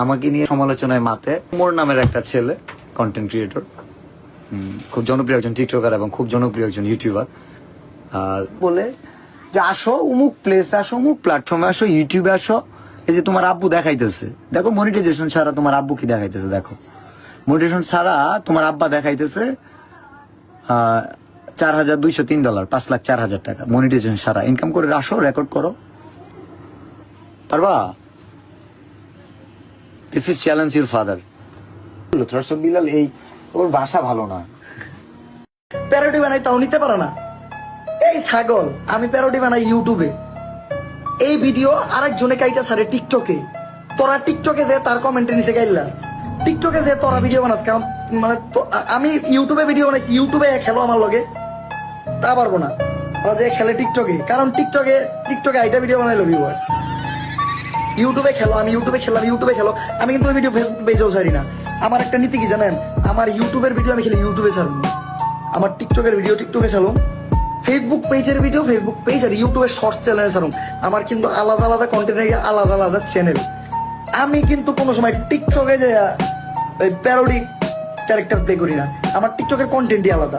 আমাকে নিয়ে সমালোচনায় মাতে। মোর নামের একটা ছেলে কন্টেন্ট ক্রিয়েটর, খুব জনপ্রিয় একজন টিকটকার এবং খুব জনপ্রিয় একজন ইউটিউবার, বলে যে আসো অমুক প্লেস, আসো অমুক প্ল্যাটফর্মে, আসো ইউটিউবে আসো। এই যে তোমার আব্বু দেখাইতেছে, দেখো মনিটাইজেশন ছাড়া তোমার আব্বু কি দেখাইতেছে, দেখো মনিটাইজেশন ছাড়া তোমার আব্বা দেখাইতেছে $4,203, $5,04,000 টাকা মনিটাইজেশন ছাড়া ইনকাম করে। আসো রেকর্ড করো, পারবা? This is challenge your father. Bilal এই ওর ভাষা ভালো না, প্যারোডি বানাই তাও নিতে পারো না। এই ছাগল, আমি প্যারোডি বানাই ইউটিউবে, এই ভিডিও আরেকজনে কাইটা সারে টিকটকে, তোরা টিকটকে দে তার কমেন্টে নিচে গাইলা, টিকটকে দে তোরা ভিডিও বানাত। কারণ মানে আমি ইউটিউবে ভিডিও বানাই, ইউটিউবে খেলো আমার লগে তা পারবো না। ওরা যে খেলে টিকটকে, কারণ টিকটকে আইটা ভিডিও বানাই লবি বয়। ইউটিউবে খেলো, আমি ইউটিউবে খেললাম, ইউটিউবে খেলো। আমি কিন্তু ওই ভিডিও ফেসবুক পেজেও ছাড়ি না। আমার একটা নীতি কি জানেন, আমার ইউটিউবের ভিডিও আমি খেলে ইউটিউবে ছাড়বো, আমার টিকটকের ভিডিও টিকটকে ছাড়ুন, ফেসবুক পেজের ভিডিও ফেসবুক পেজ, আর ইউটিউবের শর্টস চ্যানেলে ছাড়ুন। আমার কিন্তু আলাদা আলাদা কন্টেন্ট, আলাদা আলাদা চ্যানেল। আমি কিন্তু কোনো সময় টিকটকে যে প্যারোডি ক্যারেক্টার প্লে করি না, আমার টিকটকের কন্টেন্টই আলাদা।